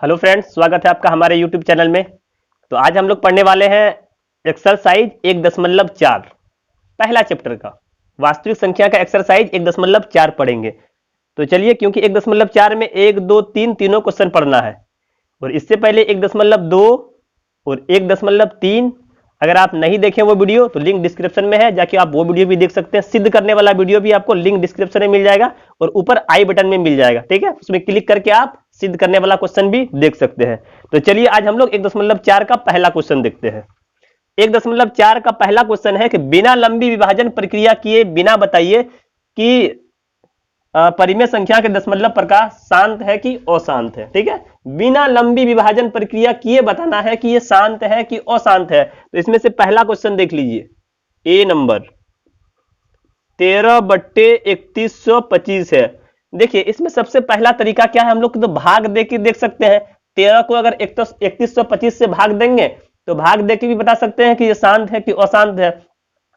Hello friends, स्वागत है आपका हमारे यूट्यूब चैनल में। तो आज हम लोग पढ़ने वाले हैं एक्सरसाइज 1.4 पहला चैप्टर का वास्तविक संख्या का एक्सरसाइज 1.4 पढ़ेंगे। तो चलिए, क्योंकि 1.4 में 1, 2, 3 तीनों क्वेश्चन पढ़ना है और इससे पहले 1.2 और 1.3 अगर आप नहीं देखें वो वीडियो तो लिंक डिस्क्रिप्शन में है, जाके आप वो वीडियो भी देख सकते हैं। सिद्ध करने वाला वीडियो भी आपको लिंक डिस्क्रिप्शन में मिल जाएगा और ऊपर आई बटन में मिल जाएगा, ठीक है। उसमें क्लिक करके आप सिद्ध करने वाला क्वेश्चन भी देख सकते हैं। तो चलिए, आज हम लोग 1.4 का पहला क्वेश्चन देखते हैं। 1.4 का पहला क्वेश्चन है कि बिना लंबी विभाजन प्रक्रिया किए बिना बताइए कि परिमेय संख्या के दशमलव प्रकाश शांत है कि अशांत है, ठीक है। बिना लंबी विभाजन प्रक्रिया किए बताना है कि ये शांत है कि अशांत है। तो इसमें से पहला क्वेश्चन देख लीजिए, ए नंबर 13/3125 है। देखिए, इसमें सबसे पहला तरीका क्या है, हम लोग तो भाग दे के देख सकते हैं। 13 को अगर 3125 से भाग देंगे तो भाग दे के भी बता सकते हैं कि ये शांत है कि अशांत है।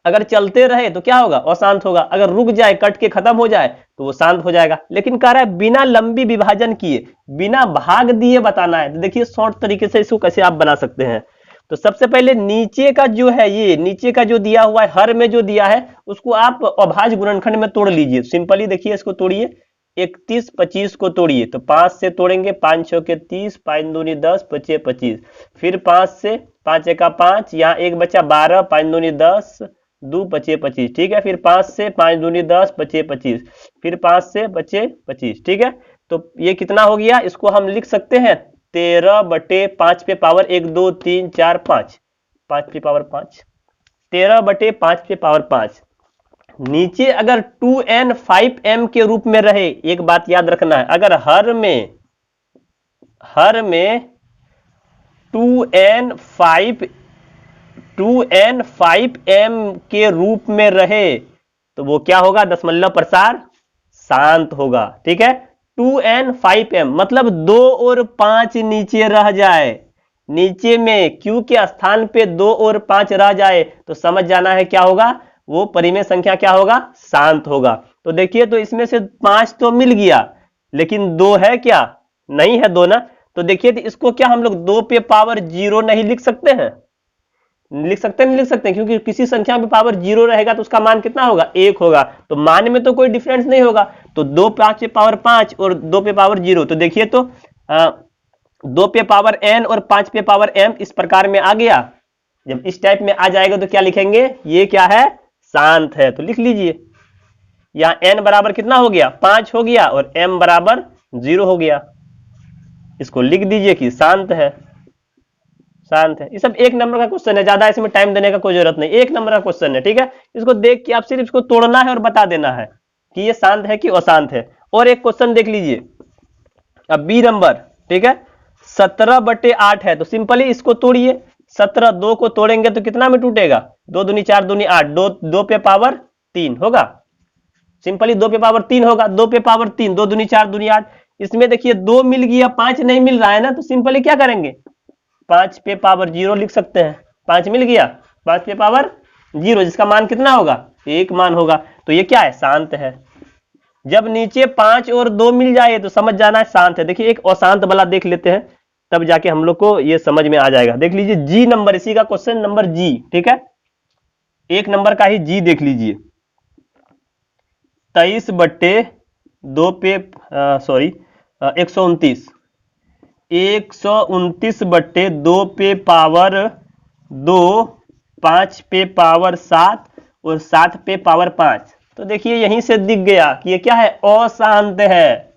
अगर चलते रहे तो क्या होगा, अशांत होगा। अगर रुक जाए, कट के खत्म हो जाए तो वो शांत हो जाएगा। लेकिन कह रहा है बिना लंबी विभाजन किए, बिना भाग दिए बताना है। तो देखिए, शॉर्ट तरीके से इसको कैसे आप बना सकते हैं। तो सबसे पहले नीचे का जो है, ये नीचे का जो दिया हुआ है, हर में जो दिया है उसको आप अभाज्य गुणनखंड में तोड़ लीजिए। सिंपली देखिए, इसको तोड़िए। 3125 को तोड़िए तो 5 से तोड़ेंगे, 5 6 के 30, 5 दूनी 10, 5 25। फिर 5 से, 5 1 5, यहाँ एक बचा 12, 5 दूनी 10, 2 25 25, ठीक है। फिर 5 से, 5 दूनी 10, 25 25, फिर 5 से 25 25, ठीक है। तो ये कितना हो गया, इसको हम लिख सकते हैं 13/5 पे पावर 1 2 3 4 5, 5 पे पावर 5, 13/5 पे पावर 5। नीचे अगर 2n 5m के रूप में रहे, एक बात याद रखना है, अगर हर में 2n 5m के रूप में रहे तो वो क्या होगा, दशमलव प्रसार शांत होगा, ठीक है। 2n 5m मतलब 2 और 5 नीचे रह जाए, नीचे में q के स्थान पे 2 और 5 रह जाए तो समझ जाना है क्या होगा, वो परिमेय संख्या क्या होगा, शांत होगा। तो देखिए, तो इसमें से 5 तो मिल गया लेकिन 2 है क्या, नहीं है 2 ना। तो देखिए, तो इसको क्या हम लोग 2 पे पावर 0 नहीं लिख सकते हैं, लिख सकते हैं, नहीं लिख सकते हैं, क्योंकि किसी संख्या पे पावर 0 रहेगा तो उसका मान कितना होगा, 1 होगा। तो मान में तो कोई डिफरेंस नहीं होगा। तो 2 5 पे पावर 5 और 2 पे पावर 0, तो देखिए, तो 2 पे पावर n और 5 पे पावर m इस प्रकार में आ गया। जब इस टाइप में आ जाएगा तो क्या लिखेंगे, ये क्या है, शांत है। तो लिख लीजिए, यहां n बराबर कितना हो गया, 5 हो गया और m बराबर 0 हो गया। इसको लिख दीजिए कि शांत है, शांत है। ये सब एक नंबर का क्वेश्चन है, ज्यादा इसमें टाइम देने का कोई जरूरत नहीं, एक नंबर का क्वेश्चन है, ठीक है। इसको देख के आप सिर्फ इसको तोड़ना है और बता देना है कि ये शांत है कि अशांत है। और एक क्वेश्चन देख लीजिए, अब बी नंबर, ठीक है, 17/8 है। तो सिंपली इसको तोड़िए। 17 2 को तोड़ेंगे तो कितना में टूटेगा, 2 दूनी 4 दूनी 8, 2 पे पावर 3 होगा। सिंपली 2 पे पावर 3 होगा, 2 पे पावर 3, 2 दूनी 4 दूनी 8। इसमें देखिए 2 मिल गया, 5 नहीं मिल रहा है ना, तो सिंपली क्या करेंगे, 5 पे पावर 0 लिख सकते हैं। 5 मिल गया, 5 पे पावर 0, जिसका मान कितना होगा, 1 मान होगा। तो ये क्या है, शांत है। जब नीचे 5 और 2 मिल जाए तो समझ जाना है शांत है। देखिए, एक अशांत वाला देख लेते हैं, तब जाके हम लोग को ये समझ में आ जाएगा। देख लीजिए, जी नंबर, इसी का क्वेश्चन नंबर जी, ठीक है, एक नंबर का ही जी देख लीजिए। 23/2 पे 129, 129/2 पे पावर 2, 5 पे पावर 7 और 7 पे पावर 5। तो देखिए, यहीं से दिख गया कि ये क्या है, अशांत है,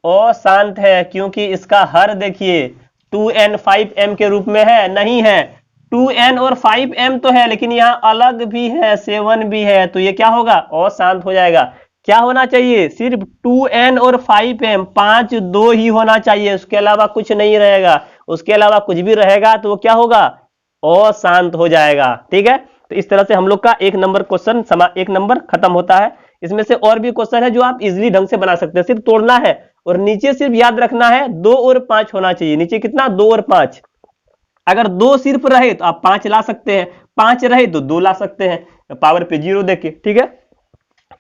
अशांत है, क्योंकि इसका हर देखिए 2n 5m के रूप में है, नहीं है। 2n और 5m तो है लेकिन यहाँ अलग भी है, 7 भी है, तो ये क्या होगा, अशांत हो जाएगा। क्या होना चाहिए, सिर्फ 2n और 5m, 5 2 ही होना चाहिए, उसके अलावा कुछ नहीं रहेगा। उसके अलावा कुछ भी रहेगा तो वो क्या होगा, अशांत हो जाएगा, ठीक है। तो इस तरह से हम लोग का एक नंबर क्वेश्चन एक नंबर खत्म होता है। इसमें से और भी क्वेश्चन है जो आप इजीली ढंग से बना सकते हैं, सिर्फ तोड़ना है और नीचे सिर्फ याद रखना है 2 और 5 होना चाहिए। नीचे कितना, 2 और 5। अगर 2 सिर्फ रहे तो आप 5 ला सकते हैं, 5 रहे तो 2 ला सकते हैं, पावर पे 0 देके, ठीक है।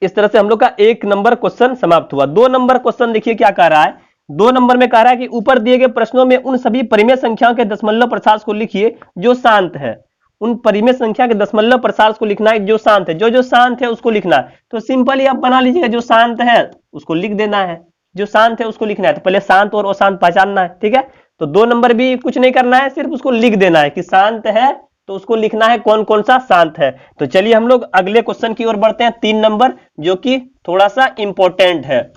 इस तरह से हम लोग का एक नंबर क्वेश्चन समाप्त हुआ। 2 नंबर क्वेश्चन देखिए क्या कह रहा है, 2 नंबर में कह रहा है कि ऊपर दिए गए प्रश्नों में उन सभी परिमेय संख्याओं के दशमलव प्रसार को लिखिए जो शांत है। उन परिमेय संख्या के दशमलव प्रसार को लिखना है जो शांत है, जो शांत है उसको लिखना है। तो सिंपली आप बना लीजिएगा, जो शांत है उसको लिख देना है, जो शांत है उसको लिखना है। तो पहले शांत और अशांत पहचानना है, ठीक है। तो 2 नंबर भी कुछ नहीं करना है, सिर्फ उसको लिख देना है कि शांत है, तो उसको लिखना है कौन कौन सा शांत है। तो चलिए हम लोग अगले क्वेश्चन की ओर बढ़ते हैं, 3 नंबर, जो कि थोड़ा सा इंपॉर्टेंट है।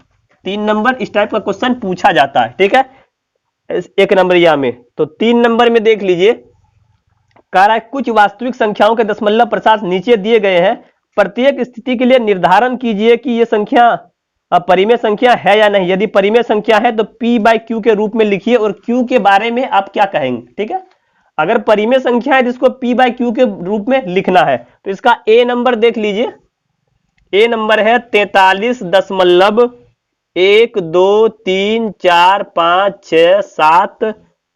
3 नंबर इस टाइप का क्वेश्चन पूछा जाता है, ठीक है, 1 नंबरिया में। तो 3 नंबर में देख लीजिए, कह रहा है कुछ वास्तविक संख्याओं के दशमलव प्रसार नीचे दिए गए हैं। प्रत्येक स्थिति के लिए निर्धारण कीजिए कि यह संख्या परिमेय संख्या है या नहीं। यदि परिमेय संख्या है तो P बाई Q के रूप में लिखिए, और Q के बारे में आप क्या कहेंगे, ठीक है। अगर परिमेय संख्या है तो इसको P बाई Q के रूप में लिखना है। तो इसका A नंबर देख लीजिए, A नंबर है 43.1 2 3 4 5 6 7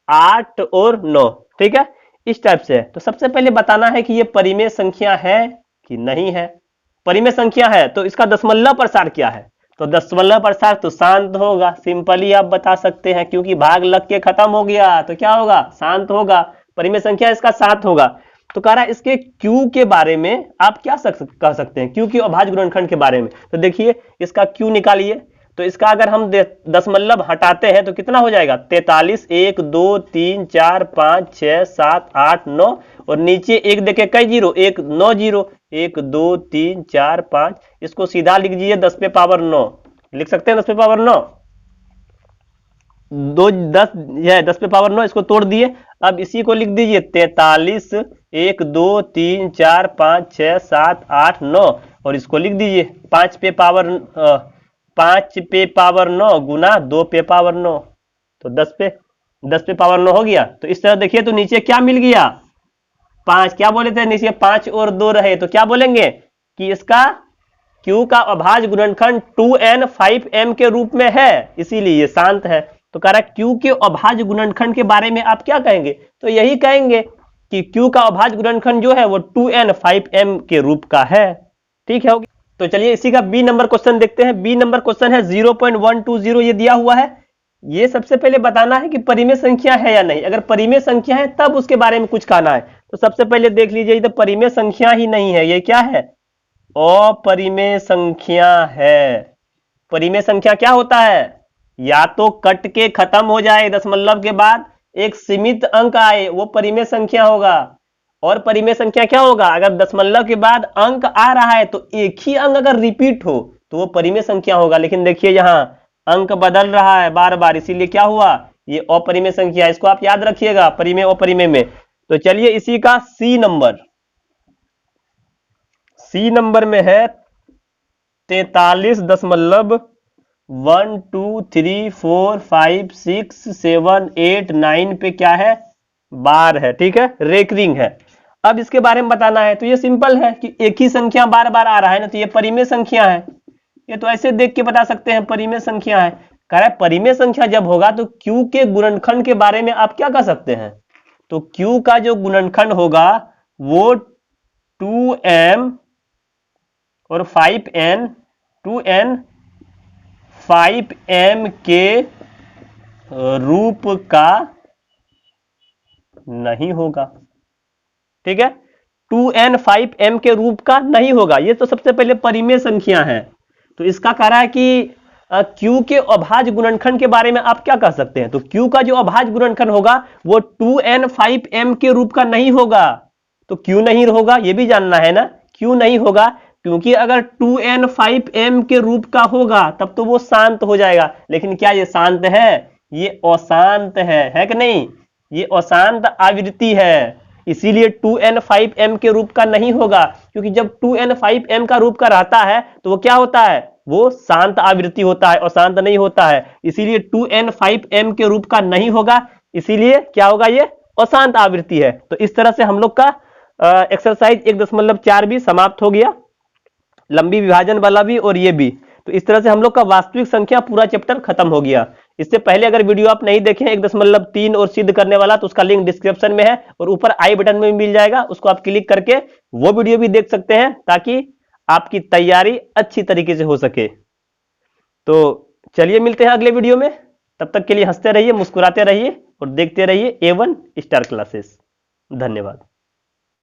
8 और 9, ठीक है, इस टाइप से है। तो सबसे पहले बताना है कि ये परिमेय संख्या है कि नहीं है। परिमेय संख्या है तो इसका दशमलव प्रसार क्या है, तो दशमलव प्रसार तो शांत होगा। सिंपली आप बता सकते हैं, क्योंकि भाग लग के खत्म हो गया तो क्या होगा, शांत होगा। परिमेय संख्या इसका 7 होगा। तो कह रहा है इसके Q के बारे में आप क्या कह सकते हैं, Q के अभाज्य गुणनखंड के बारे में। तो देखिए इसका Q निकालिए। तो इसका अगर हम दशमलव हटाते हैं तो कितना हो जाएगा, 43 1 2 3 4 5 6 7 8 9, और नीचे एक देखे कई जीरो, 1 9 जीरो, 1 2 3 4 5, इसको सीधा लिख दीजिए 10 पे पावर 9, लिख सकते हैं 10 पे पावर 9, 2 10 है 10 पे पावर 9, इसको तोड़ दिए। अब इसी को लिख दीजिए 43 1 2 3 4 5 6 7 8 9, और इसको लिख दीजिए 5 पे पावर 9 गुना 2 पे पावर 9, तो 10 पे पावर 9 हो गया। तो इस तरह देखिए, तो नीचे क्या मिल गया, 5, क्या बोले थे नीचे 5 और 2 रहे, तो क्या बोलेंगे कि इसका Q का अभाज्य गुणनखंड 2n 5m के रूप में है, इसीलिए ये शांत है। तो कह रहा है Q के अभाज्य गुणनखंड के बारे में आप क्या कहेंगे, तो यही कहेंगे कि Q का अभाज्य गुणनखंड जो है वो 2n 5m के रूप का है, ठीक है। तो चलिए इसी का B नंबर क्वेश्चन देखते हैं। B नंबर क्वेश्चन है 0.120, ये दिया हुआ है। ये सबसे पहले बताना है कि परिमेय संख्या है या नहीं। अगर परिमेय संख्या है तब उसके बारे में कुछ कहना है। तो सबसे पहले देख लीजिए, तो परिमेय संख्या ही नहीं है, ये क्या है, अपरिमेय संख्या है। परिमेय संख्या क्या होता है, या तो कट के खत्म हो जाए दशमलव के बाद, एक सीमित अंक आए, वो परिमेय संख्या होगा। और परिमेय संख्या क्या होगा, अगर दशमलव के बाद अंक आ रहा है तो एक ही अंक अगर रिपीट हो तो वो परिमेय संख्या होगा। लेकिन देखिए यहाँ अंक बदल रहा है बार बार, इसीलिए क्या हुआ, ये अपरिमेय संख्या। इसको आप याद रखिएगा परिमेय अपरिमेय में। तो चलिए इसी का सी नंबर में है 43.1 2 3 4 5 6 7 8 9 पे क्या है, बार है, ठीक है, रेकरिंग है। अब इसके बारे में बताना है। तो ये सिंपल है कि एक ही संख्या बार बार आ रहा है ना, तो ये परिमेय संख्या है। ये तो ऐसे देख के बता सकते हैं परिमेय संख्या है। कह रहा है परिमेय संख्या जब होगा तो Q के गुणनखंड के बारे में आप क्या कह सकते हैं, तो Q का जो गुणनखंड होगा वो 2m और 5n 2n 5m के रूप का नहीं होगा, ठीक है, 2n 5m के रूप का नहीं होगा। ये तो सबसे पहले परिमेय संख्या है। तो इसका कह रहा है कि Q के अभाज्य गुणनखंड के बारे में आप क्या कह सकते हैं, तो Q का जो अभाज्य गुणनखंड होगा वो 2n 5m के रूप का नहीं होगा। तो क्यों नहीं होगा ये भी जानना है ना, क्यों नहीं होगा, क्योंकि अगर 2n 5m के रूप का होगा तब तो वो शांत हो जाएगा। लेकिन क्या ये शांत है, ये अशांत है कि नहीं, ये अशांत आवृत्ति है, इसीलिए 2n 5m के रूप का नहीं होगा। क्योंकि जब 2n 5m का रूप का रहता है तो वो क्या होता है, वो शांत आवृत्ति होता है, अशांत नहीं होता है। इसीलिए 2n 5m के रूप का नहीं होगा, इसीलिए क्या होगा, ये अशांत आवृत्ति है। तो इस तरह से हम लोग का एक्सरसाइज 1.4 भी समाप्त हो गया, लंबी विभाजन वाला भी और ये भी। तो इस तरह से हम लोग का वास्तविक संख्या पूरा चैप्टर खत्म हो गया। इससे पहले अगर वीडियो आप नहीं देखें 1.3 और सिद्ध करने वाला, तो उसका लिंक डिस्क्रिप्शन में है और ऊपर आई बटन में मिल जाएगा, उसको आप क्लिक करके वो वीडियो भी देख सकते हैं ताकि आपकी तैयारी अच्छी तरीके से हो सके। तो चलिए मिलते हैं अगले वीडियो में। तब तक के लिए हंसते रहिए, मुस्कुराते रहिए और देखते रहिए A1 स्टार क्लासेस। धन्यवाद।